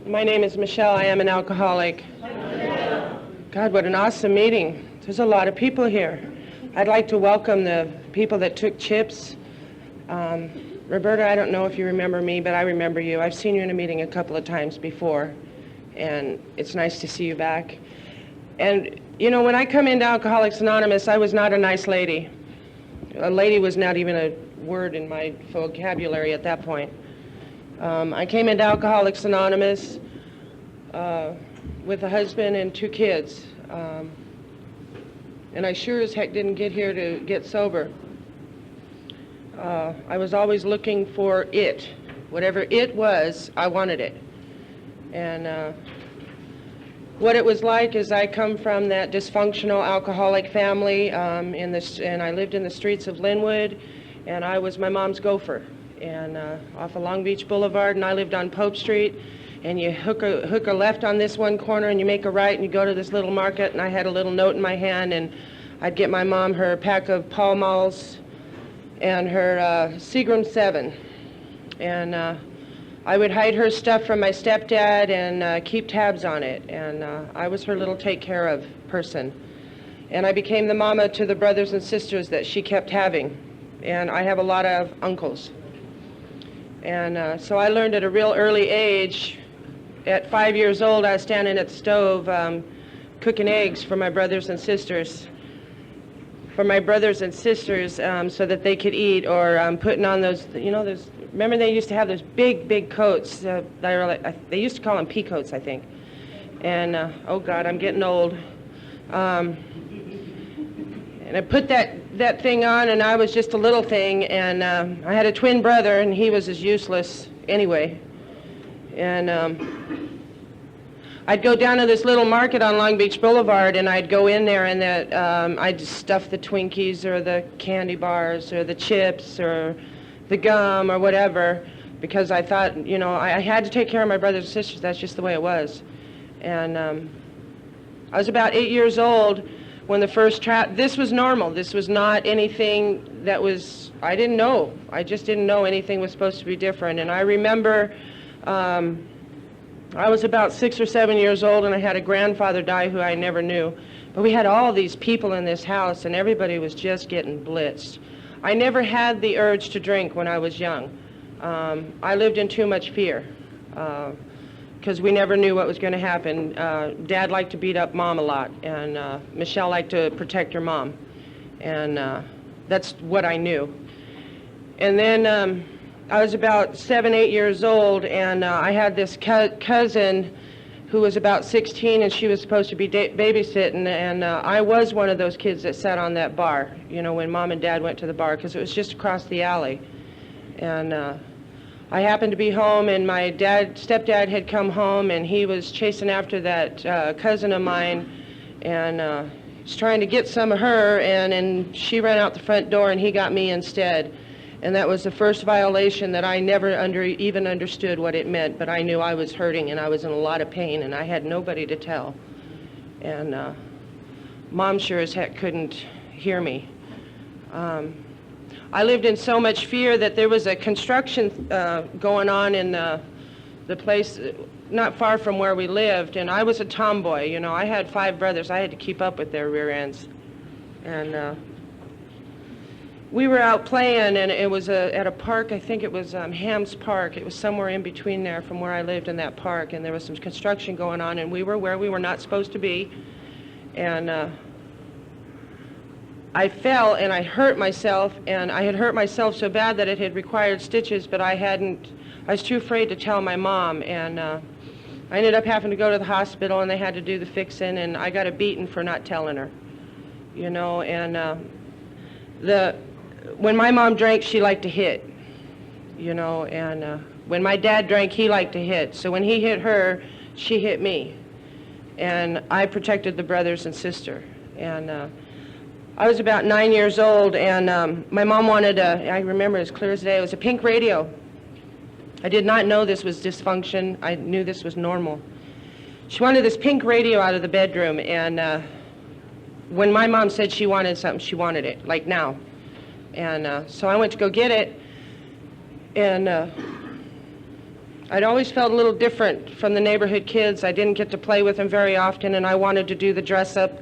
My name is Michelle. I am an alcoholic. God, what an awesome meeting. There's a lot of people here. I'd like to welcome the people that took chips. Roberta, I don't know if you remember me, but I remember you. I've seen you in a meeting a couple of times before, and it's nice to see you back. And, you know, when I come into Alcoholics Anonymous, I was not a nice lady. A lady was not even a word in my vocabulary at that point. I came into Alcoholics Anonymous with a husband and 2 kids. And I sure as heck didn't get here to get sober. I was always looking for it. Whatever it was, I wanted it. And what it was like is I come from that dysfunctional alcoholic family, and I lived in the streets of Linwood, and I was my mom's gopher. And off of Long Beach Boulevard, and I lived on Pope Street, and you hook a left on this one corner, and you make a right, and you go to this little market, and I had a little note in my hand, and I'd get my mom her pack of Pall Malls and her Seagram 7, and I would hide her stuff from my stepdad and keep tabs on it, and I was her little take care of person. And I became the mama to the brothers and sisters that she kept having, and I have a lot of uncles. And so I learned at a real early age. At 5 years old, I was standing at the stove cooking eggs for my brothers and sisters. So that they could eat, or putting on those, you know, those, remember they used to have those big, big coats. They used to call them pea coats, I think. And, oh God, I'm getting old. And I put that thing on, and I was just a little thing, and I had a twin brother, and he was as useless anyway. And I'd go down to this little market on Long Beach Boulevard, and I'd go in there, and I'd stuff the Twinkies or the candy bars or the chips or the gum or whatever, because I thought, you know, I had to take care of my brothers and sisters. That's just the way it was. And I was about 8 years old when the first this was normal. This was not anything that was, I didn't know. I just didn't know anything was supposed to be different. And I remember I was about 6 or 7 years old, and I had a grandfather die who I never knew. But we had all these people in this house, and everybody was just getting blitzed. I never had the urge to drink when I was young. I lived in too much fear, because we never knew what was going to happen. Dad liked to beat up Mom a lot, and Michelle liked to protect her mom. And that's what I knew. And then I was about 7, 8 years old, and I had this cousin who was about 16, and she was supposed to be babysitting, and I was one of those kids that sat on that bar, you know, when Mom and Dad went to the bar, because it was just across the alley. And I happened to be home, and my stepdad had come home, and he was chasing after that cousin of mine, and he's trying to get some of her, and she ran out the front door, and he got me instead. And that was the first violation that I never even understood what it meant, but I knew I was hurting, and I was in a lot of pain, and I had nobody to tell. And Mom sure as heck couldn't hear me. I lived in so much fear that there was a construction going on in the place not far from where we lived, and I was a tomboy. You know, I had 5 brothers. I had to keep up with their rear ends. And we were out playing, and it was at a park. I think it was Ham's Park. It was somewhere in between there from where I lived and that park, and there was some construction going on, and we were where we were not supposed to be. And I fell, and I hurt myself, and I had hurt myself so bad that it had required stitches, but I was too afraid to tell my mom, and I ended up having to go to the hospital, and they had to do the fixing, and I got a beating for not telling her, you know. And when my mom drank, she liked to hit, you know, and when my dad drank, he liked to hit. So when he hit her, she hit me, and I protected the brothers and sister. And I was about 9 years old, and my mom wanted I remember as clear as day, it was a pink radio. I did not know this was dysfunction. I knew this was normal. She wanted this pink radio out of the bedroom, and when my mom said she wanted something, she wanted it, like now. And so I went to go get it, and I'd always felt a little different from the neighborhood kids. I didn't get to play with them very often, and I wanted to do the dress up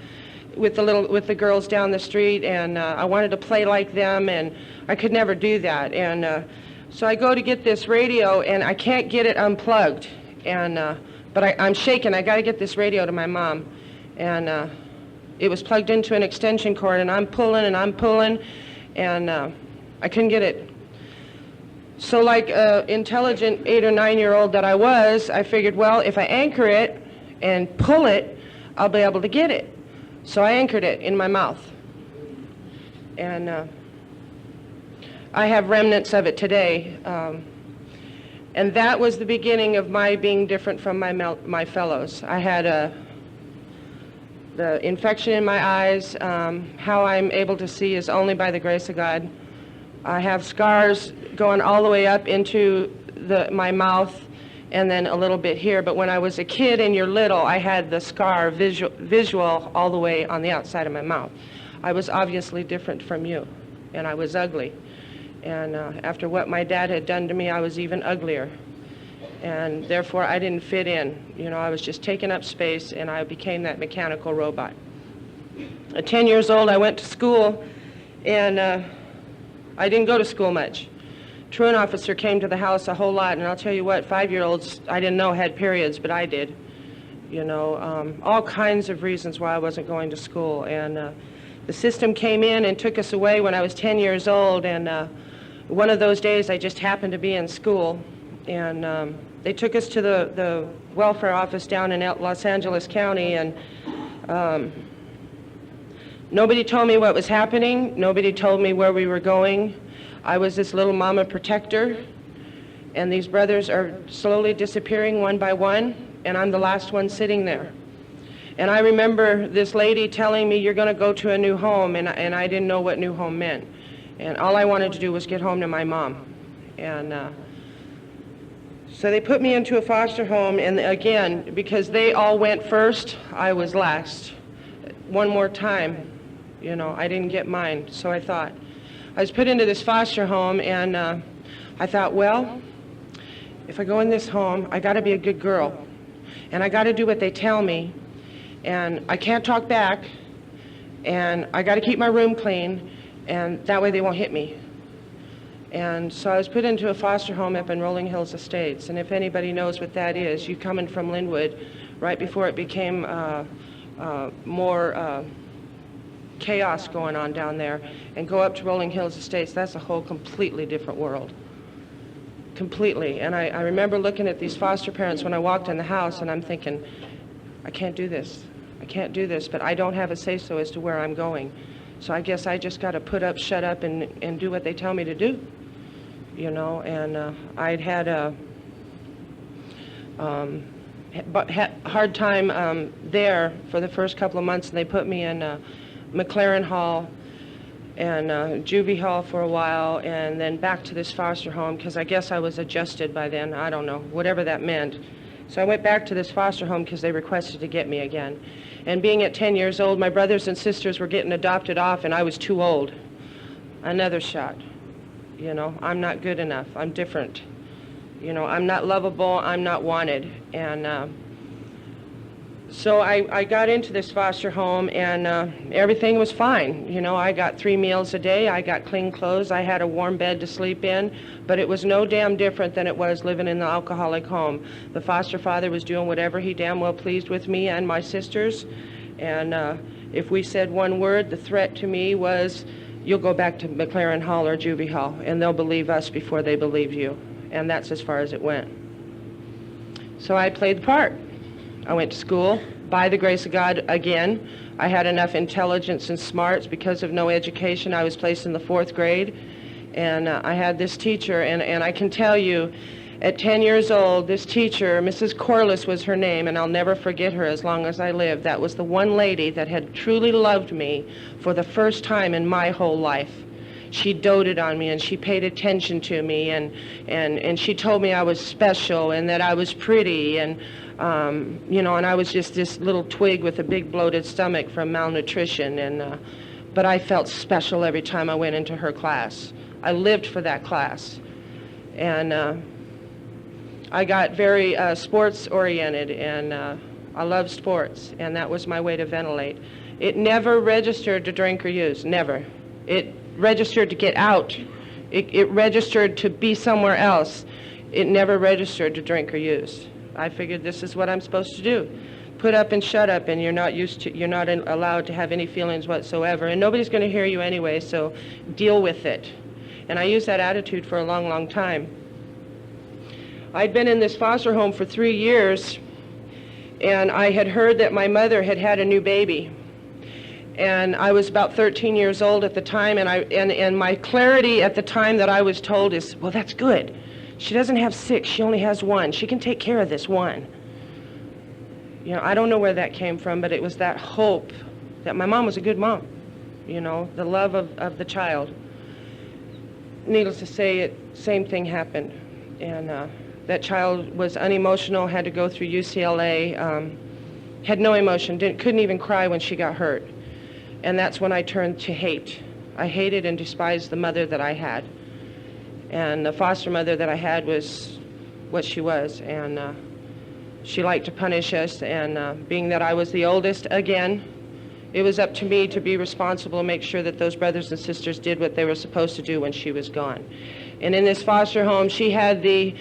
with the girls down the street, and I wanted to play like them, and I could never do that. And so I go to get this radio, and I can't get it unplugged, and but I'm shaking. I got to get this radio to my mom, and it was plugged into an extension cord, and I'm pulling, and I couldn't get it. So like an intelligent 8 or 9-year-old that I was, I figured, well, if I anchor it and pull it, I'll be able to get it. So I anchored it in my mouth. And I have remnants of it today. And that was the beginning of my being different from my fellows. I had the infection in my eyes. How I'm able to see is only by the grace of God. I have scars going all the way up into my mouth and then a little bit here. But when I was a kid and you're little, I had the scar visual all the way on the outside of my mouth. I was obviously different from you, and I was ugly. And after what my dad had done to me, I was even uglier. And therefore, I didn't fit in. You know, I was just taking up space, and I became that mechanical robot. At 10 years old, I went to school, and I didn't go to school much. Truant officer came to the house a whole lot, and I'll tell you what, 5-year-olds I didn't know had periods, but I did. You know, all kinds of reasons why I wasn't going to school. And the system came in and took us away when I was 10 years old, and one of those days I just happened to be in school, and they took us to the welfare office down in Los Angeles County, and nobody told me what was happening. Nobody told me where we were going. I was this little mama protector, and these brothers are slowly disappearing one by one, and I'm the last one sitting there. And I remember this lady telling me, you're going to go to a new home, and I didn't know what new home meant. And all I wanted to do was get home to my mom. And so they put me into a foster home, and again, because they all went first, I was last. One more time, you know, I didn't get mine, so I thought. I was put into this foster home, and I thought, well, if I go in this home, I got to be a good girl, and I got to do what they tell me, and I can't talk back, and I got to keep my room clean, and that way they won't hit me. And so I was put into a foster home up in Rolling Hills Estates, and if anybody knows what that is, you come in from Linwood right before it became more chaos going on down there, and go up to Rolling Hills Estates. That's a whole completely different world. Completely. And I remember looking at these foster parents when I walked in the house, and I'm thinking, I can't do this. I can't do this, but I don't have a say-so as to where I'm going. So I guess I just got to put up, shut up, and do what they tell me to do. You know, and I'd had a hard time there for the first couple of months, and they put me in McLaren Hall and juvie hall for a while, and then back to this foster home, because I guess I was adjusted by then. I don't know, whatever that meant. So I went back to this foster home because they requested to get me again. And being at 10 years old, my brothers and sisters were getting adopted off, and I was too old. Another shot. You know, I'm not good enough. I'm different. You know, I'm not lovable. I'm not wanted. And so I got into this foster home, and everything was fine. You know, I got 3 meals a day. I got clean clothes. I had a warm bed to sleep in. But it was no damn different than it was living in the alcoholic home. The foster father was doing whatever he damn well pleased with me and my sisters. And if we said one word, the threat to me was, you'll go back to McLaren Hall or Juvie Hall, and they'll believe us before they believe you. And that's as far as it went. So I played the part. I went to school. By the grace of God, again, I had enough intelligence and smarts. Because of no education, I was placed in the 4th grade. And I had this teacher, and I can tell you, at 10 years old, this teacher, Mrs. Corliss was her name, and I'll never forget her as long as I live. That was the one lady that had truly loved me for the first time in my whole life. She doted on me, and she paid attention to me, and she told me I was special and that I was pretty, and you know, and I was just this little twig with a big bloated stomach from malnutrition, and but I felt special every time I went into her class. I lived for that class. And I got very sports oriented, and I loved sports, and that was my way to ventilate. It never registered to drink or use, never. It registered to get out. It registered to be somewhere else. It never registered to drink or use. I figured this is what I'm supposed to do. Put up and shut up, and you're not allowed to have any feelings whatsoever, and nobody's going to hear you anyway, so deal with it. And I used that attitude for a long, long time. I'd been in this foster home for 3 years, and I had heard that my mother had had a new baby. And I was about 13 years old at the time, and my clarity at the time that I was told is, well, that's good. She doesn't have 6, she only has 1. She can take care of this 1. You know, I don't know where that came from, but it was that hope that my mom was a good mom, you know, the love of the child. Needless to say, same thing happened. And that child was unemotional, had to go through UCLA, had no emotion, couldn't even cry when she got hurt. And that's when I turned to hate. I hated and despised the mother that I had. And the foster mother that I had was what she was. And she liked to punish us. And being that I was the oldest, again, it was up to me to be responsible and make sure that those brothers and sisters did what they were supposed to do when she was gone. And in this foster home, she had the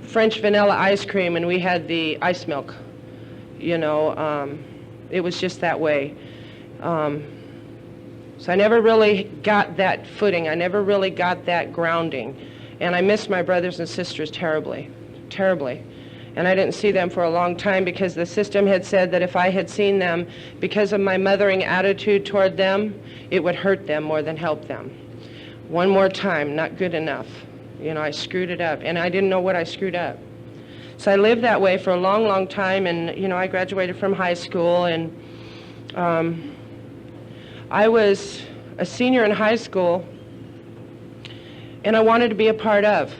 French vanilla ice cream, and we had the ice milk. You know, it was just that way. So I never really got that footing. I never really got that grounding. And I missed my brothers and sisters terribly, terribly. And I didn't see them for a long time because the system had said that if I had seen them, because of my mothering attitude toward them, it would hurt them more than help them. One more time, not good enough. You know, I screwed it up, and I didn't know what I screwed up. So I lived that way for a long, long time, and, you know, I graduated from high school, and I was a senior in high school, and I wanted to be a part of.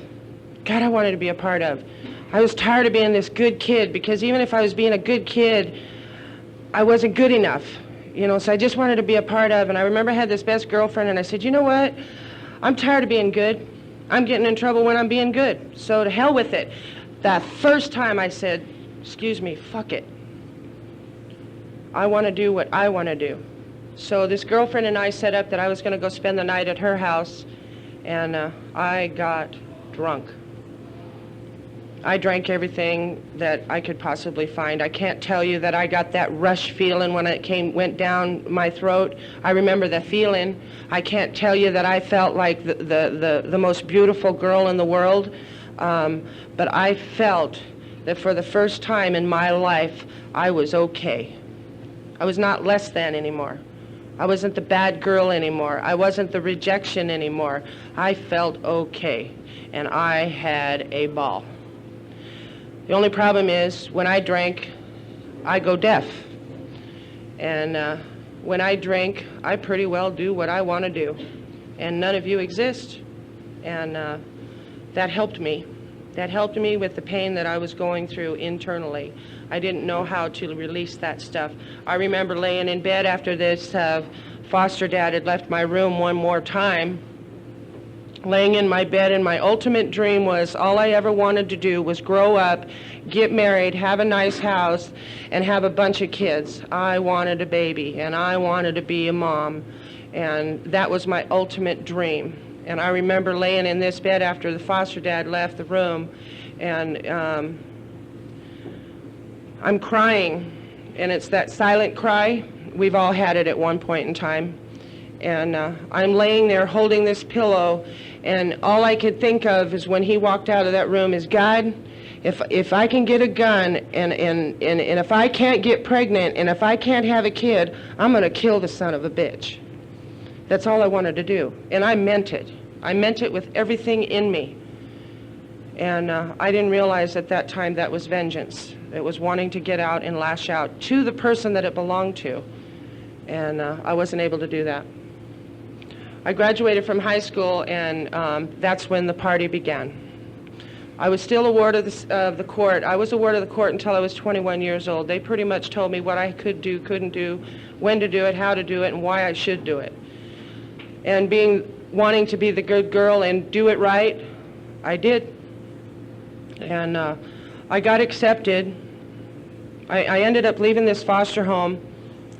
God, I wanted to be a part of. I was tired of being this good kid, because even if I was being a good kid, I wasn't good enough. You know, so I just wanted to be a part of, and I remember I had this best girlfriend, and I said, you know what? I'm tired of being good. I'm getting in trouble when I'm being good, so to hell with it. That first time I said, excuse me, fuck it. I want to do what I want to do. So this girlfriend and I set up that I was going to go spend the night at her house, and I got drunk. I drank everything that I could possibly find. I can't tell you that I got that rush feeling when it went down my throat. I remember the feeling. I can't tell you that I felt like the most beautiful girl in the world, but I felt that for the first time in my life, I was okay. I was not less than anymore. I wasn't the bad girl anymore. I wasn't the rejection anymore. I felt okay, and I had a ball. The only problem is, when I drank, I go deaf. And when I drink, I pretty well do what I want to do. And none of you exist. And that helped me. That helped me with the pain that I was going through internally. I didn't know how to release that stuff. I remember laying in bed after this foster dad had left my room one more time, laying in my bed, and my ultimate dream was all I ever wanted to do was grow up, get married, have a nice house, and have a bunch of kids. I wanted a baby, and I wanted to be a mom, and that was my ultimate dream. And I remember laying in this bed after the foster dad left the room, and I'm crying, and it's that silent cry. We've all had it at one point in time. And I'm laying there holding this pillow, and all I could think of is when he walked out of that room is, God, if I can get a gun, and if I can't get pregnant, and if I can't have a kid, I'm going to kill the son of a bitch. That's all I wanted to do. And I meant it. I meant it with everything in me. And I didn't realize at that time that was vengeance. It was wanting to get out and lash out to the person that it belonged to. And I wasn't able to do that. I graduated from high school, and that's when the party began. I was still a ward of the court. I was a ward of the court until I was 21 years old. They pretty much told me what I could do, couldn't do, when to do it, how to do it, and why I should do it. And wanting to be the good girl and do it right, I did. And I got accepted. I ended up leaving this foster home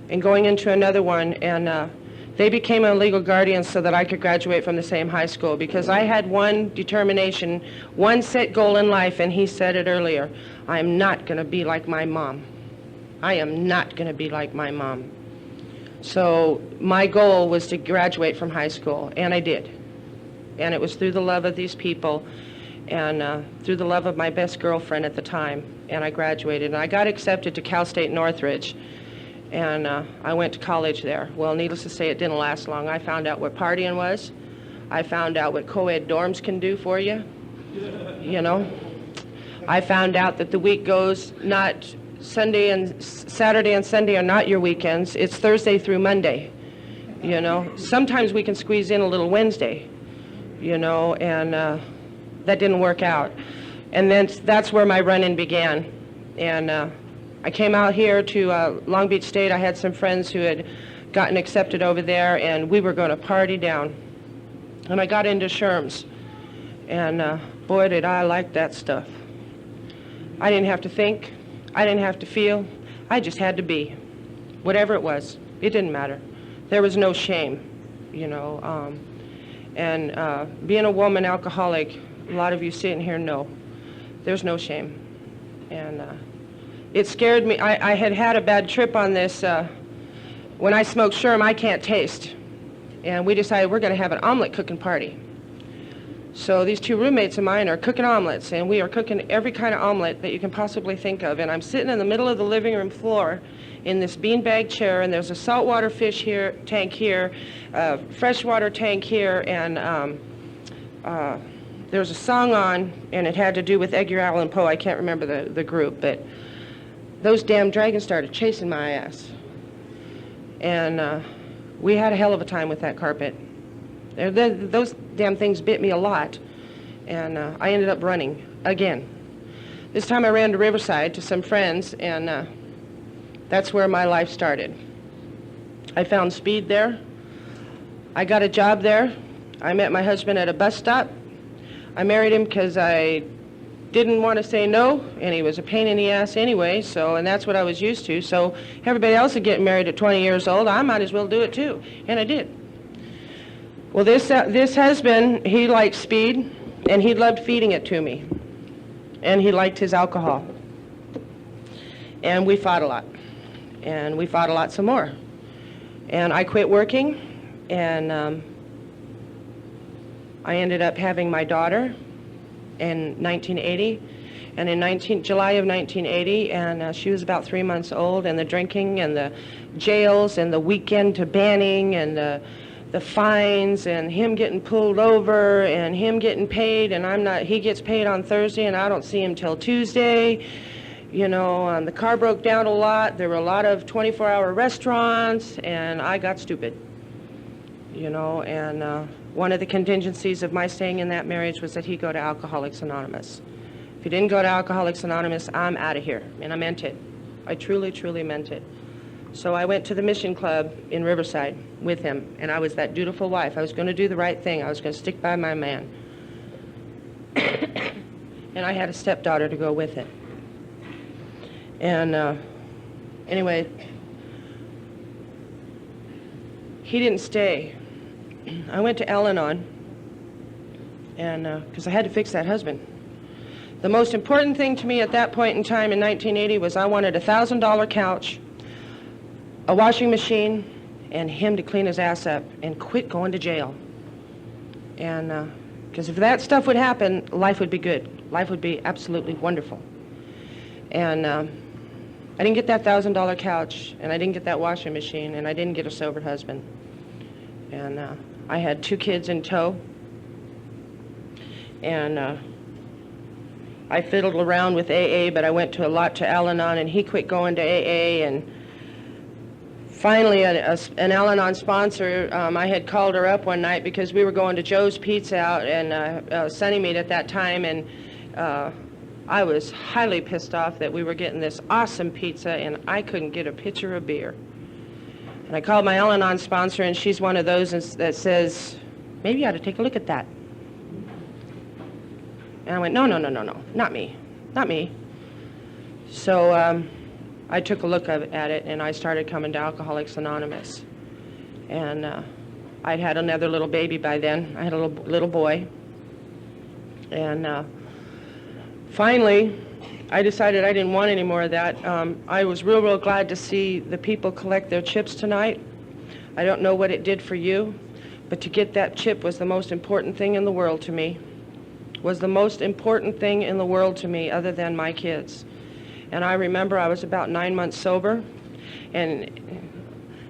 and going into another one, and they became a legal guardian so that I could graduate from the same high school, because I had one determination, one set goal in life, and he said it earlier: I'm not going to be like my mom. I am not going to be like my mom. So my goal was to graduate from high school, and I did. And it was through the love of these people and through the love of my best girlfriend at the time, and I graduated. And I got accepted to Cal State Northridge, and I went to college there. Well, needless to say, it didn't last long. I found out what partying was. I found out what co-ed dorms can do for you, you know. I found out that the week goes not Sunday and Saturday and Sunday are not your weekends. It's Thursday through Monday, you know. Sometimes we can squeeze in a little Wednesday, you know, and that didn't work out. And then that's where my run-in began. And I came out here to Long Beach State. I had some friends who had gotten accepted over there, and we were going to party down. And I got into Sherm's, and boy, did I like that stuff. I didn't have to think. I didn't have to feel. I just had to be. Whatever it was, it didn't matter. There was no shame, you know. Being a woman alcoholic, a lot of you sitting here know, there's no shame. And it scared me. I had had a bad trip on this. When I smoke Sherm, I can't taste. And we decided we're going to have an omelet cooking party. So these two roommates of mine are cooking omelets, and we are cooking every kind of omelet that you can possibly think of. And I'm sitting in the middle of the living room floor in this beanbag chair, and there's a saltwater fish here, tank here, freshwater tank here, and there's a song on, and it had to do with Edgar Allan Poe. I can't remember the group, but those damn dragons started chasing my ass. And we had a hell of a time with that carpet. Those damn things bit me a lot, and I ended up running again. This time I ran to Riverside to some friends, and that's where my life started. I found speed there. I got a job there. I met my husband at a bus stop. I married him because I didn't want to say no, and he was a pain in the ass anyway, and that's what I was used to. So everybody else is getting married at 20 years old. I might as well do it too, and I did. Well, this husband, he liked speed, and he loved feeding it to me, and he liked his alcohol. And we fought a lot, and we fought a lot some more. And I quit working, and I ended up having my daughter in 1980, and in July of 1980, and she was about 3 months old, and the drinking and the jails and the weekend to banning and the fines and him getting pulled over and him getting paid, and he gets paid on Thursday and I don't see him till Tuesday. You know, the car broke down a lot. There were a lot of 24-hour restaurants, and I got stupid. You know, and one of the contingencies of my staying in that marriage was that he go to Alcoholics Anonymous. If he didn't go to Alcoholics Anonymous, I'm out of here, and I meant it. I truly, truly meant it. So I went to the Mission Club in Riverside with him, and I was that dutiful wife. I was going to do the right thing. I was going to stick by my man. And I had a stepdaughter to go with it. And anyway, he didn't stay. I went to Al-Anon, and because I had to fix that husband. The most important thing to me at that point in time in 1980 was I wanted a $1,000 couch, a washing machine, and him to clean his ass up and quit going to jail. And because if that stuff would happen, life would be good. Life would be absolutely wonderful. And I didn't get that $1,000 couch, and I didn't get that washing machine, and I didn't get a sober husband. And I had 2 kids in tow. And I fiddled around with AA, but I went to a lot to Al-Anon, and he quit going to AA. And finally, an Al-Anon sponsor, I had called her up one night because we were going to Joe's Pizza out in Sunnymead at that time, and I was highly pissed off that we were getting this awesome pizza and I couldn't get a pitcher of beer. And I called my Al-Anon sponsor, and she's one of those that says, maybe you ought to take a look at that. And I went, no, no, no, no, no, not me, not me. So I took a look at it, and I started coming to Alcoholics Anonymous. And I'd had another little baby by then. I had a little boy. And finally, I decided I didn't want any more of that. I was real glad to see the people collect their chips tonight. I don't know what it did for you, but to get that chip was the most important thing in the world to me. Was the most important thing in the world to me other than my kids. And I remember I was about 9 months sober, and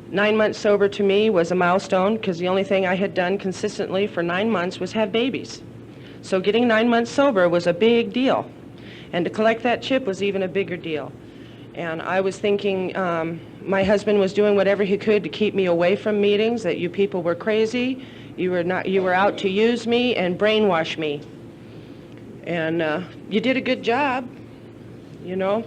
9 months sober to me was a milestone because the only thing I had done consistently for 9 months was have babies. So getting 9 months sober was a big deal, and to collect that chip was even a bigger deal. And I was thinking my husband was doing whatever he could to keep me away from meetings, that you people were crazy, you were out to use me and brainwash me. And you did a good job, you know.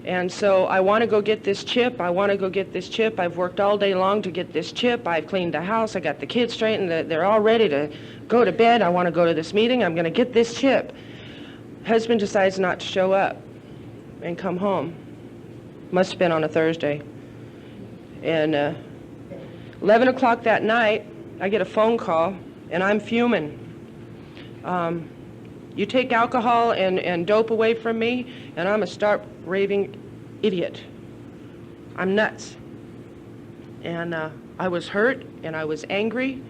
And so I want to go get this chip. I want to go get this chip. I've worked all day long to get this chip. I've cleaned the house. I got the kids straightened. They're all ready to go to bed. I want to go to this meeting. I'm going to get this chip. Husband decides not to show up and come home. Must have been on a Thursday. And 11 o'clock that night, I get a phone call, and I'm fuming. You take alcohol and dope away from me, and I'm a stark raving idiot. I'm nuts. And I was hurt, and I was angry,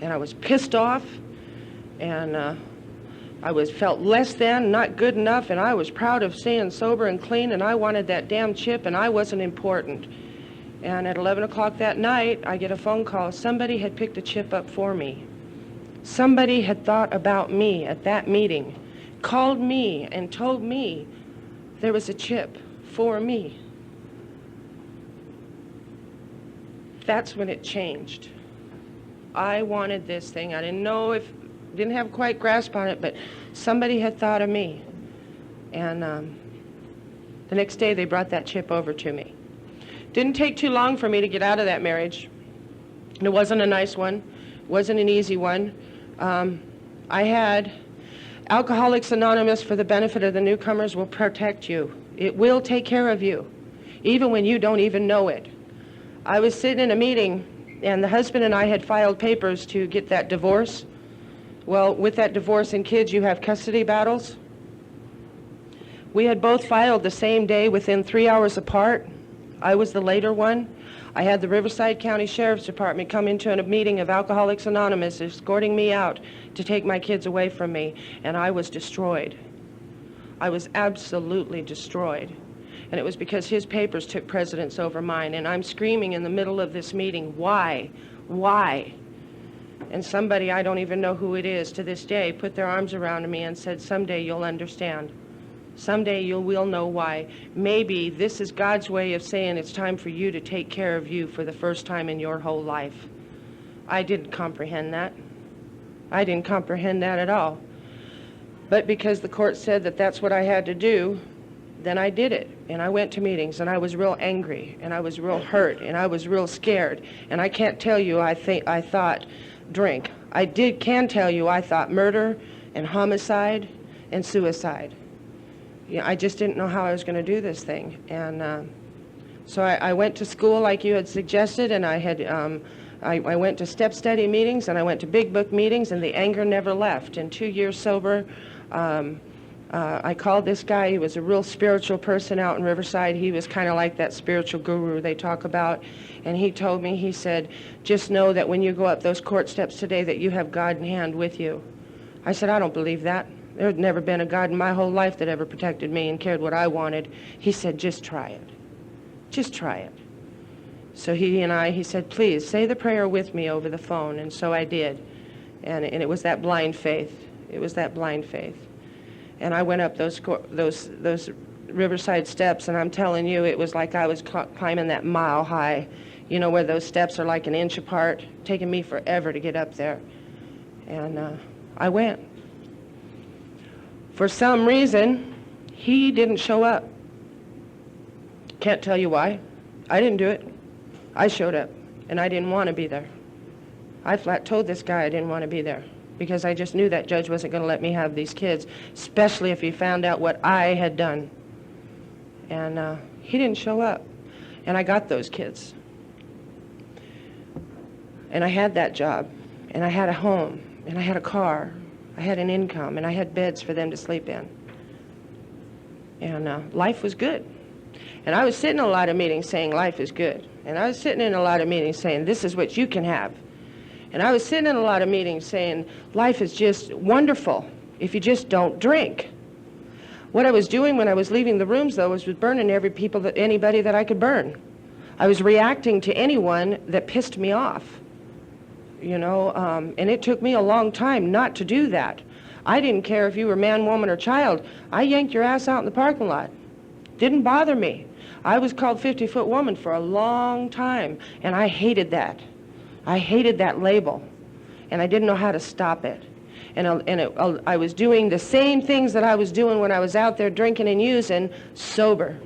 and I was pissed off, and I felt less than, not good enough, and I was proud of staying sober and clean, and I wanted that damn chip, and I wasn't important. And at 11 o'clock that night, I get a phone call. Somebody had picked a chip up for me. Somebody had thought about me at that meeting, called me and told me there was a chip for me. That's when it changed. I wanted this thing. I didn't have quite grasp on it, but somebody had thought of me. And the next day they brought that chip over to me. Didn't take too long for me to get out of that marriage. And it wasn't a nice one, wasn't an easy one. I had Alcoholics Anonymous, for the benefit of the newcomers, will protect you. It will take care of you, even when you don't even know it. I was sitting in a meeting, and the husband and I had filed papers to get that divorce. Well, with that divorce and kids, you have custody battles. We had both filed the same day within 3 hours apart. I was the later one. I had the Riverside County Sheriff's Department come into a meeting of Alcoholics Anonymous, escorting me out to take my kids away from me, and I was destroyed. I was absolutely destroyed. And it was because his papers took precedence over mine, and I'm screaming in the middle of this meeting, why? Why? And somebody, I don't even know who it is to this day, put their arms around me and said, someday you'll understand. Someday you will know why. Maybe this is God's way of saying it's time for you to take care of you for the first time in your whole life. I didn't comprehend that. I didn't comprehend that at all. But because the court said that that's what I had to do, then I did it. And I went to meetings, and I was real angry, and I was real hurt, and I was real scared. And I can't tell you I thought drink. Can tell you I thought murder and homicide and suicide. I just didn't know how I was going to do this thing. And so I went to school like you had suggested, and I went to step study meetings, and I went to big book meetings, and the anger never left. In 2 years sober, I called this guy. He was a real spiritual person out in Riverside. He was kind of like that spiritual guru they talk about. And he told me, he said, just know that when you go up those court steps today that you have God in hand with you. I said, I don't believe that. There had never been a God in my whole life that ever protected me and cared what I wanted. He said, just try it. Just try it. So he said, please say the prayer with me over the phone. And so I did. And it was that blind faith. It was that blind faith. And I went up those Riverside steps, and I'm telling you, it was like I was climbing that mile high, you know, where those steps are like an inch apart, taking me forever to get up there. And I went. For some reason, he didn't show up. Can't tell you why. I didn't do it. I showed up, and I didn't want to be there. I flat told this guy I didn't want to be there. because I just knew that judge wasn't going to let me have these kids, especially if he found out what I had done. And he didn't show up, and I got those kids. And I had that job, and I had a home, and I had a car, I had an income, and I had beds for them to sleep in. And life was good. And I was sitting in a lot of meetings saying life is good. And I was sitting in a lot of meetings saying this is what you can have. And I was sitting in a lot of meetings saying life is just wonderful if you just don't drink. What I was doing when I was leaving the rooms, though, was burning anybody that I could burn. I was reacting to anyone that pissed me off, you know, and it took me a long time not to do that. I didn't care if you were man, woman, or child. I yanked your ass out in the parking lot. Didn't bother me. I was called 50-foot woman for a long time, and I hated that. I hated that label, and I didn't know how to stop it. I was doing the same things that I was doing when I was out there drinking and using, sober.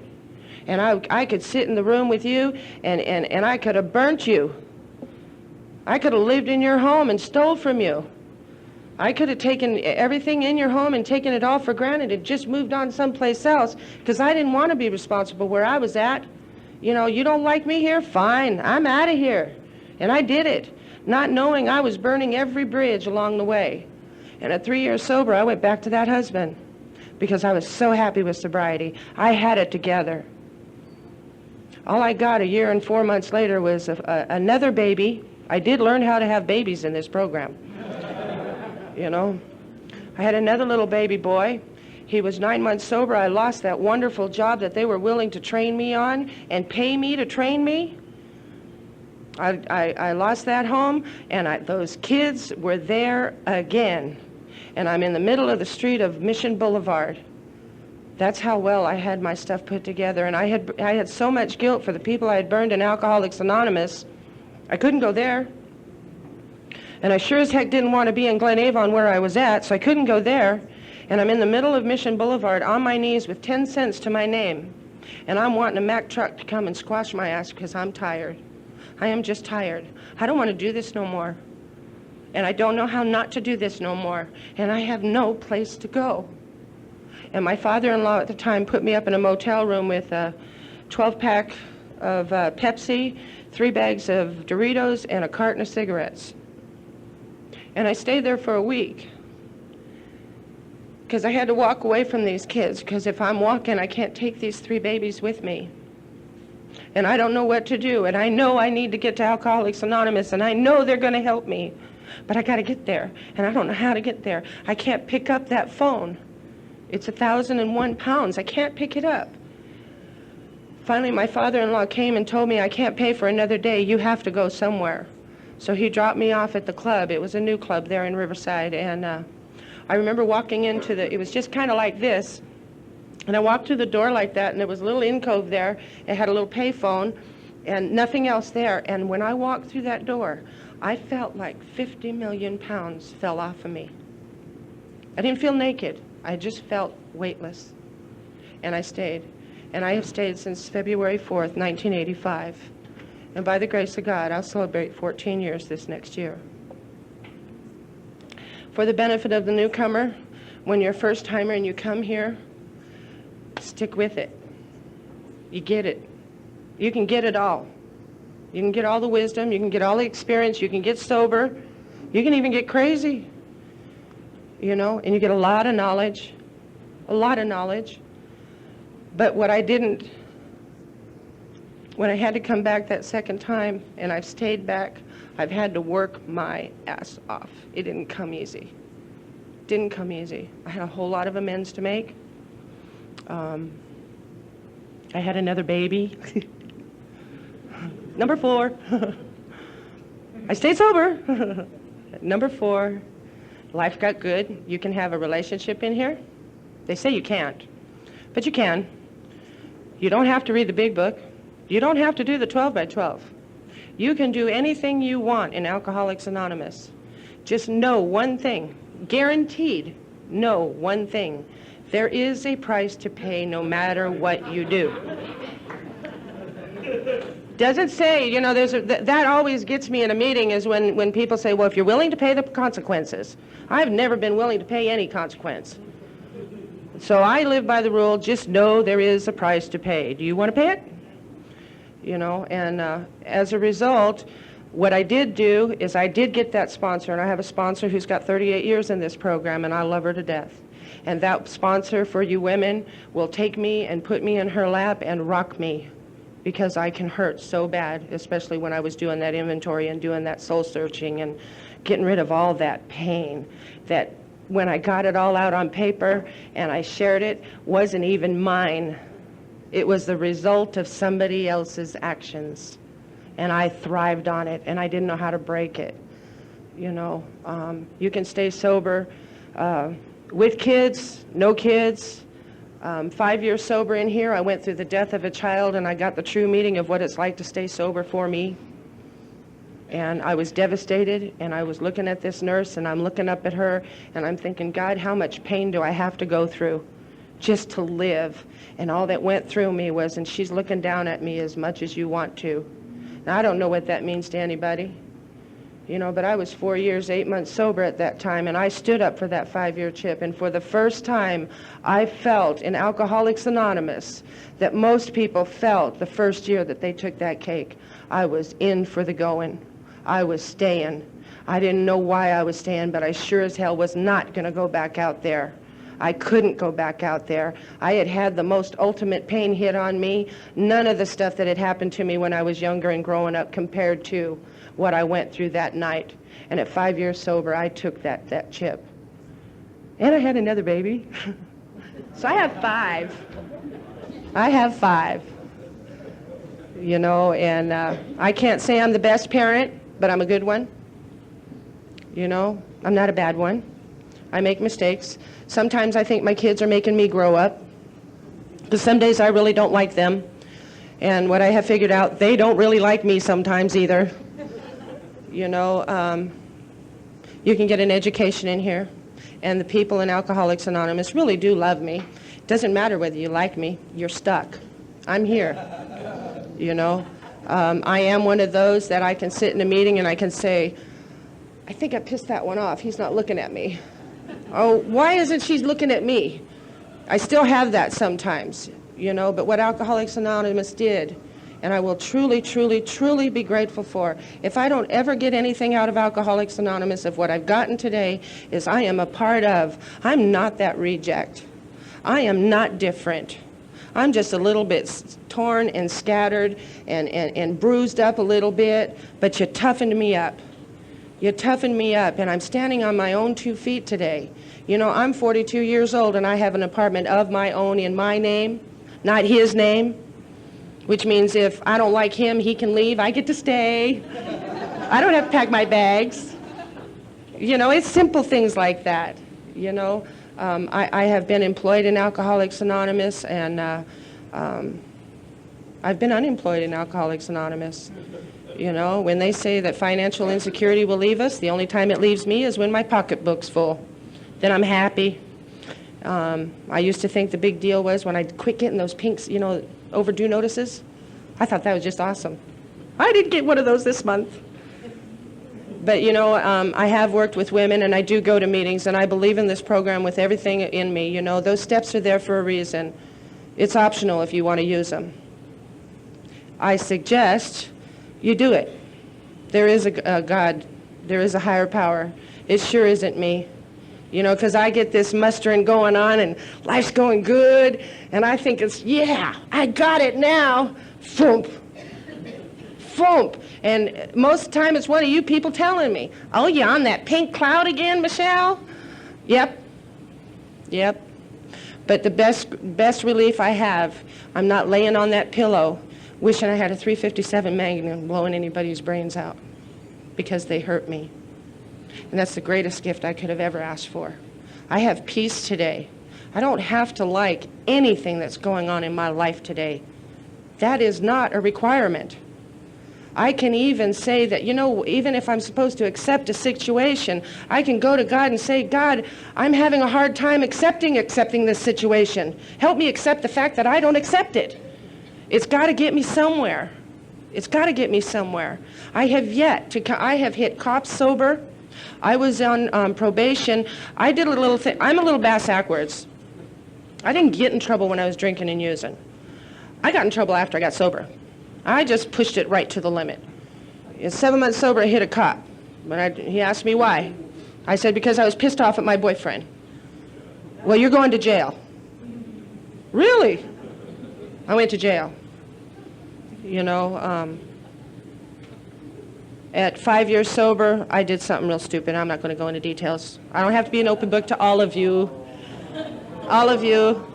And I could sit in the room with you, and I could have burnt you. I could have lived in your home and stole from you. I could have taken everything in your home and taken it all for granted and just moved on someplace else because I didn't want to be responsible where I was at. You know, you don't like me here? Fine, I'm out of here. And I did it, not knowing I was burning every bridge along the way. And at 3 years sober, I went back to that husband because I was so happy with sobriety. I had it together. All I got a year and 4 months later was another baby. I did learn how to have babies in this program. You know, I had another little baby boy. He was 9 months sober. I lost that wonderful job that they were willing to train me on and pay me to train me. I lost that home, and those kids were there again. And I'm in the middle of the street of Mission Boulevard. That's how well I had my stuff put together. And I had so much guilt for the people I had burned in Alcoholics Anonymous. I couldn't go there. And I sure as heck didn't want to be in Glen Avon where I was at, so I couldn't go there. And I'm in the middle of Mission Boulevard on my knees with 10 cents to my name. And I'm wanting a Mack truck to come and squash my ass because I'm tired. I am just tired. I don't want to do this no more. And I don't know how not to do this no more. And I have no place to go. And my father-in-law at the time put me up in a motel room with a 12-pack of Pepsi, 3 bags of Doritos, and a carton of cigarettes. And I stayed there for a week because I had to walk away from these kids because if I'm walking, I can't take these 3 babies with me. And I don't know what to do, and I know I need to get to Alcoholics Anonymous, and I know they're going to help me, but I got to get there, and I don't know how to get there. I can't pick up that phone. It's 1,001 pounds. I can't pick it up. Finally, my father-in-law came and told me, I can't pay for another day. You have to go somewhere. So he dropped me off at the club. It was a new club there in Riverside, and I remember walking into it was just kind of like this, and I walked through the door like that, and there was a little alcove there. It had a little pay phone and nothing else there. And when I walked through that door, I felt like 50 million pounds fell off of me. I didn't feel naked. I just felt weightless. And I stayed. And I have stayed since February 4th, 1985. And by the grace of God, I'll celebrate 14 years this next year. For the benefit of the newcomer, when you're a first-timer and you come here, stick with it. You get it. You can get it all. You can get all the wisdom. You can get all the experience. You can get sober. You can even get crazy. You know, and you get a lot of knowledge. A lot of knowledge. But what I didn't, when I had to come back that second time, and I've stayed back, I've had to work my ass off. It didn't come easy. Didn't come easy. I had a whole lot of amends to make. I had another baby. Number 4. I stayed sober. Number 4, life got good. You can have a relationship in here. They say you can't, but you can. You don't have to read the big book. You don't have to do the 12 by 12. You can do anything you want in Alcoholics Anonymous. Just know one thing, guaranteed, know one thing. There is a price to pay no matter what you do. Doesn't say, you know, that always gets me in a meeting is when people say, well, if you're willing to pay the consequences. I've never been willing to pay any consequence. So I live by the rule, just know there is a price to pay. Do you want to pay it? You know, and as a result, what I did do is I did get that sponsor, and I have a sponsor who's got 38 years in this program, and I love her to death. And that sponsor for you women will take me and put me in her lap and rock me, because I can hurt so bad, especially when I was doing that inventory and doing that soul searching and getting rid of all that pain that when I got it all out on paper and I shared it, wasn't even mine. It was the result of somebody else's actions. And I thrived on it, and I didn't know how to break it. You know, you can stay sober with kids, no kids. 5 years sober in here, I went through the death of a child, and I got the true meaning of what it's like to stay sober for me. And I was devastated, and I was looking at this nurse, and I'm looking up at her, and I'm thinking, God, how much pain do I have to go through just to live? And all that went through me was, and she's looking down at me as much as you want to. Now, I don't know what that means to anybody, you know, but I was 4 years, 8 months sober at that time, and I stood up for that 5-year chip, and for the first time, I felt in Alcoholics Anonymous that most people felt the first year that they took that cake. I was in for the going. I was staying. I didn't know why I was staying, but I sure as hell was not going to go back out there. I couldn't go back out there. I had had the most ultimate pain hit on me. None of the stuff that had happened to me when I was younger and growing up compared to what I went through that night. And at 5 years sober, I took that chip. And I had another baby. So I have 5. I have 5. You know, and I can't say I'm the best parent, but I'm a good one. You know, I'm not a bad one. I make mistakes. Sometimes I think my kids are making me grow up, because some days I really don't like them. And what I have figured out, they don't really like me sometimes either. You know, you can get an education in here, and the people in Alcoholics Anonymous really do love me. It doesn't matter whether you like me, you're stuck. I'm here, you know. I am one of those that I can sit in a meeting and I can say, I think I pissed that one off, he's not looking at me. Oh, why isn't she looking at me? I still have that sometimes, you know, but what Alcoholics Anonymous did, and I will truly, truly, truly be grateful for, if I don't ever get anything out of Alcoholics Anonymous of what I've gotten today, is I am a part of, I'm not that reject. I am not different. I'm just a little bit torn and scattered and bruised up a little bit, but you toughened me up. You toughened me up, and I'm standing on my own 2 feet today. You know, I'm 42 years old, and I have an apartment of my own in my name, not his name, which means if I don't like him, he can leave. I get to stay. I don't have to pack my bags. You know, it's simple things like that, you know. I have been employed in Alcoholics Anonymous, and I've been unemployed in Alcoholics Anonymous. You know, when they say that financial insecurity will leave us, the only time it leaves me is when my pocketbook's full. Then I'm happy. I used to think the big deal was when I quit getting those pinks, you know, overdue notices. I thought that was just awesome. I didn't get one of those this month. But, you know, I have worked with women, and I do go to meetings, and I believe in this program with everything in me. You know, those steps are there for a reason. It's optional if you want to use them. I suggest you do it. There is a God. There is a higher power. It sure isn't me. You know, because I get this mustering going on, and life's going good, and I think it's, yeah, I got it now. Thump. Thump. And most of the time it's one of you people telling me, oh, you on that pink cloud again, Michelle? Yep. Yep. But the best relief I have, I'm not laying on that pillow wishing I had a .357 Magnum blowing anybody's brains out because they hurt me. And that's the greatest gift I could have ever asked for. I have peace today. I don't have to like anything that's going on in my life today. That is not a requirement. I can even say that, you know, even if I'm supposed to accept a situation, I can go to God and say, God, I'm having a hard time accepting this situation. Help me accept the fact that I don't accept it. It's got to get me somewhere. It's got to get me somewhere. I have hit cops sober. I was on probation. I did a little thing. I'm a little backwards. I didn't get in trouble when I was drinking and using. I got in trouble after I got sober. I just pushed it right to the limit. 7 months sober, I hit a cop. He asked me why. I said, because I was pissed off at my boyfriend. Well, you're going to jail. Really? I went to jail. You know, at 5 years sober, I did something real stupid. I'm not going to go into details. I don't have to be an open book to all of you. All of you,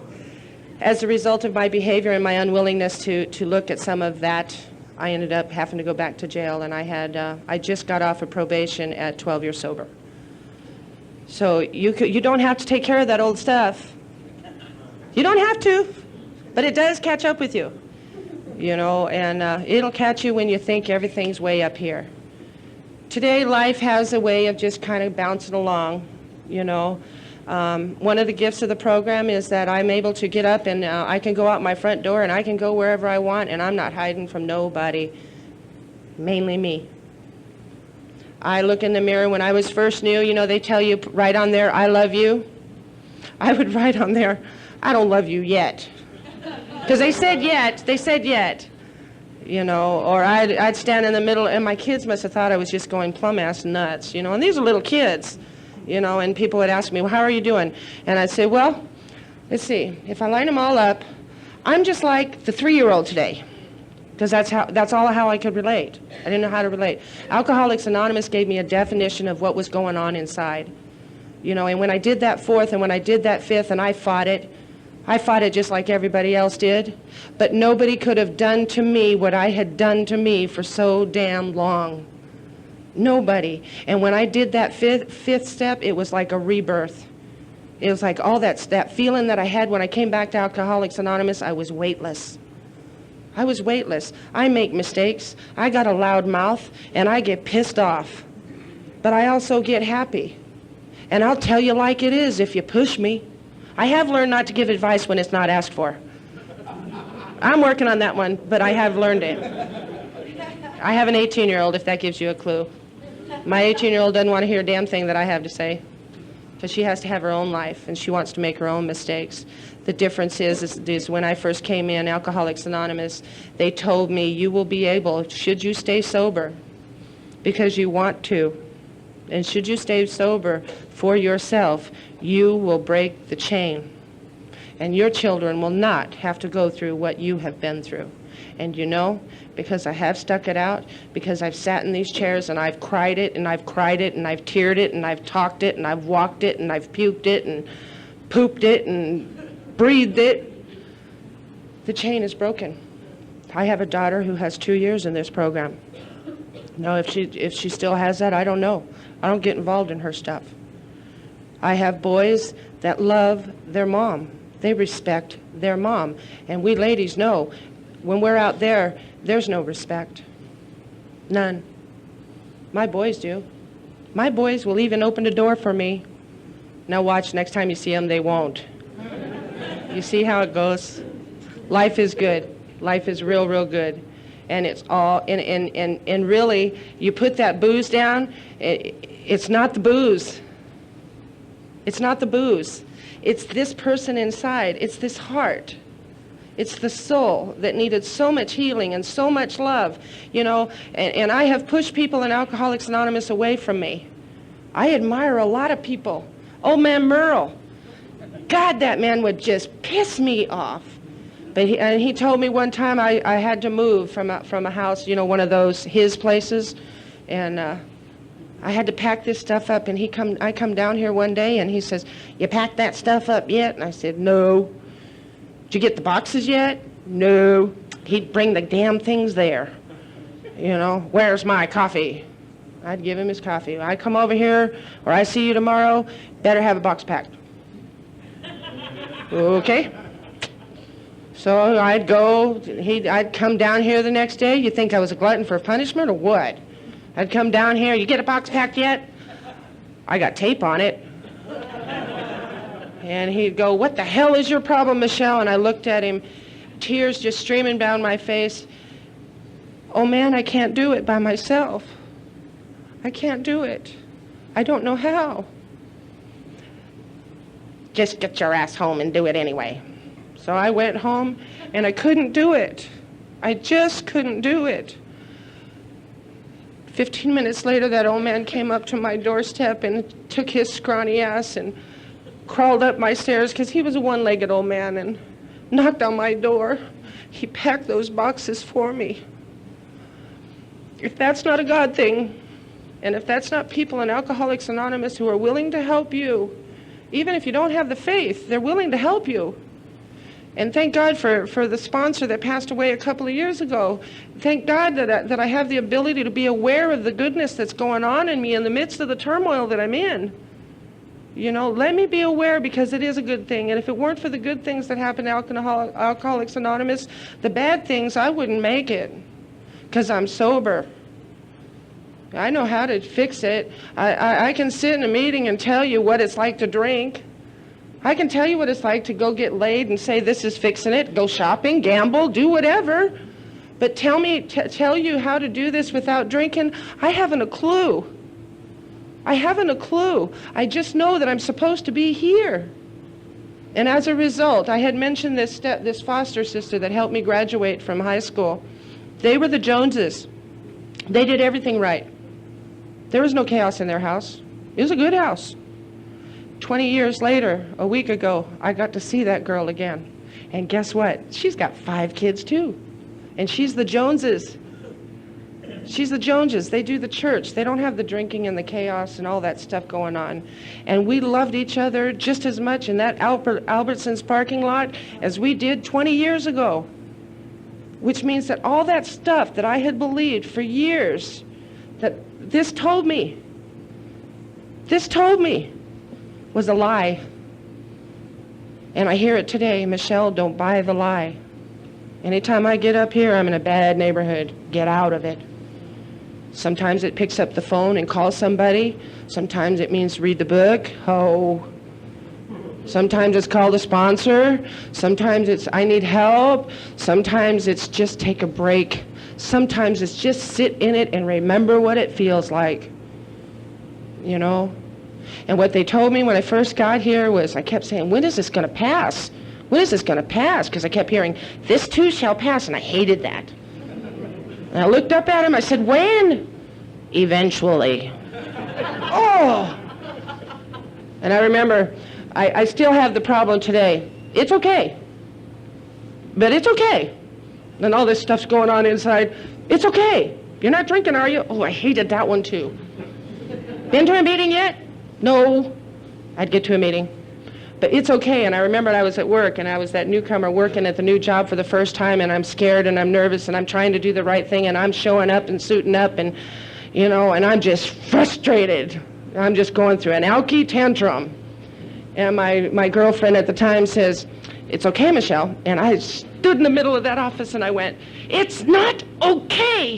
as a result of my behavior and my unwillingness to look at some of that, I ended up having to go back to jail, and I just got off of probation at 12 years sober. So you don't have to take care of that old stuff. You don't have to, but it does catch up with you, you know, and it'll catch you when you think everything's way up here. Today, life has a way of just kind of bouncing along, you know. One of the gifts of the program is that I'm able to get up and I can go out my front door and I can go wherever I want, and I'm not hiding from nobody, mainly me. I look in the mirror. When I was first new, you know, they tell you, write on there, I love you. I would write on there, I don't love you yet. Because they said yet, you know, or I'd stand in the middle, and my kids must have thought I was just going plum-ass nuts, you know, and these are little kids, you know, and people would ask me, well, how are you doing? And I'd say, well, let's see, if I line them all up, I'm just like the 3-year-old today, because that's all how I could relate. I didn't know how to relate. Alcoholics Anonymous gave me a definition of what was going on inside, you know, and when I did that 4th and when I did that 5th and I fought it just like everybody else did, but nobody could have done to me what I had done to me for so damn long. Nobody. And when I did that fifth step, it was like a rebirth. It was like all that feeling that I had when I came back to Alcoholics Anonymous. I was weightless. I was weightless. I make mistakes. I got a loud mouth, and I get pissed off. But I also get happy. And I'll tell you like it is if you push me. I have learned not to give advice when it's not asked for. I'm working on that one, but I have learned it. I have an 18-year-old, if that gives you a clue. My 18-year-old doesn't want to hear a damn thing that I have to say, because she has to have her own life, and she wants to make her own mistakes. The difference is when I first came in, Alcoholics Anonymous, they told me, you will be able, should you stay sober, because you want to, and should you stay sober for yourself, you will break the chain. And your children will not have to go through what you have been through. And you know, because I have stuck it out, because I've sat in these chairs and I've cried it and I've cried it and I've teared it and I've talked it and I've walked it and I've puked it and pooped it and breathed it, the chain is broken. I have a daughter who has 2 years in this program. Now, if she still has that, I don't know. I don't get involved in her stuff. I have boys that love their mom. They respect their mom. And we ladies know, when we're out there, there's no respect. None. My boys do. My boys will even open the door for me. Now watch, next time you see them, they won't. You see how it goes? Life is good. Life is real, real good. And it's all, and really, you put that booze down, it's not the booze. It's not the booze. It's this person inside. It's this heart. It's the soul that needed so much healing and so much love, you know, and I have pushed people in Alcoholics Anonymous away from me. I admire a lot of people. Old man Merle. God, that man would just piss me off. But he told me one time I had to move from a house, you know, one of those, his places, and I had to pack this stuff up, and I come down here one day, and he says, you packed that stuff up yet? And I said, no. Did you get the boxes yet? No. He'd bring the damn things there. You know, where's my coffee? I'd give him his coffee. I come over here, or I see you tomorrow, better have a box packed. Okay. So I'd go, I'd come down here the next day. You think I was a glutton for punishment or what? I'd come down here, you get a box packed yet? I got tape on it. And he'd go, what the hell is your problem, Michelle? And I looked at him, tears just streaming down my face. Oh man, I can't do it by myself. I can't do it. I don't know how. Just get your ass home and do it anyway. So I went home and I couldn't do it. I just couldn't do it. 15 minutes later, that old man came up to my doorstep and took his scrawny ass and crawled up my stairs, because he was a one-legged old man, and knocked on my door. He packed those boxes for me. If that's not a God thing, and if that's not people in Alcoholics Anonymous who are willing to help you, even if you don't have the faith, they're willing to help you. And thank God for the sponsor that passed away a couple of years ago. Thank God that I have the ability to be aware of the goodness that's going on in me in the midst of the turmoil that I'm in. You know, let me be aware, because it is a good thing. And if it weren't for the good things that happen to Alcoholics Anonymous, the bad things, I wouldn't make it, because I'm sober. I know how to fix it. I can sit in a meeting and tell you what it's like to drink. I can tell you what it's like to go get laid and say this is fixing it, go shopping, gamble, do whatever. But tell you how to do this without drinking, I haven't a clue. I haven't a clue. I just know that I'm supposed to be here. And as a result, I had mentioned this foster sister that helped me graduate from high school. They were the Joneses. They did everything right. There was no chaos in their house. It was a good house. 20 years later, a week ago, I got to see that girl again. And guess what? She's got 5 kids too. And she's the Joneses. She's the Joneses. They do the church. They don't have the drinking and the chaos and all that stuff going on. And we loved each other just as much in that Albertsons parking lot as we did 20 years ago. Which means that all that stuff that I had believed for years, that this told me was a lie. And I hear it today. Michelle, don't buy the lie. Anytime I get up here, I'm in a bad neighborhood. Get out of it. Sometimes it picks up the phone and calls somebody. Sometimes it means read the book. Oh. Sometimes it's called a sponsor. Sometimes it's I need help. Sometimes it's just take a break. Sometimes it's just sit in it and remember what it feels like. You know? And what they told me when I first got here was, I kept saying, when is this going to pass? When is this going to pass? Because I kept hearing, this too shall pass, and I hated that. And I looked up at him, I said, when? Eventually. Oh! And I remember, I still have the problem today. It's okay. But it's okay. And all this stuff's going on inside. It's okay. You're not drinking, are you? Oh, I hated that one too. Been to a meeting yet? No. I'd get to a meeting. But it's okay. And I remembered I was at work, and I was that newcomer working at the new job for the first time, and I'm scared and I'm nervous and I'm trying to do the right thing, and I'm showing up and suiting up, and you know, and I'm just frustrated. I'm just going through an alky tantrum. And my girlfriend at the time says, it's okay, Michelle. And I stood in the middle of that office and I went, it's not okay.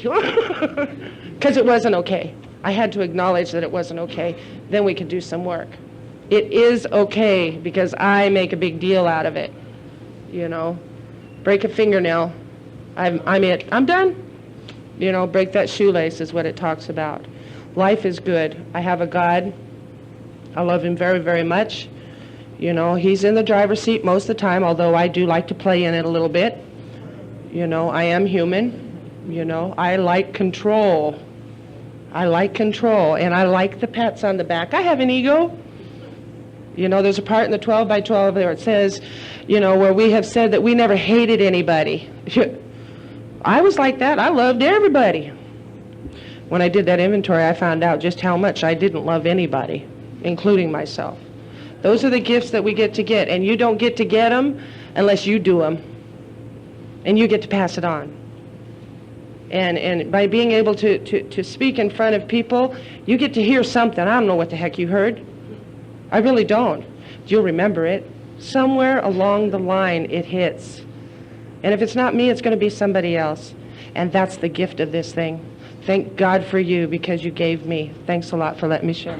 Because it wasn't okay. I had to acknowledge that it wasn't okay. Then we could do some work. It is okay, because I make a big deal out of it. You know, break a fingernail, I'm it. I'm done. You know, break that shoelace is what it talks about. Life is good. I have a God. I love him very, very much. You know, he's in the driver's seat most of the time, although I do like to play in it a little bit. You know, I am human. You know, I like control. I like control, and I like the pats on the back. I have an ego. You know, there's a part in the 12 by 12 where it says, you know, where we have said that we never hated anybody. I was like that. I loved everybody. When I did that inventory, I found out just how much I didn't love anybody, including myself. Those are the gifts that we get to get, and you don't get to get them unless you do them, and you get to pass it on. And by being able to speak in front of people, you get to hear something. I don't know what the heck you heard. I really don't. You'll remember it. Somewhere along the line it hits. And if it's not me, it's going to be somebody else. And that's the gift of this thing. Thank God for you, because you gave me. Thanks a lot for letting me share.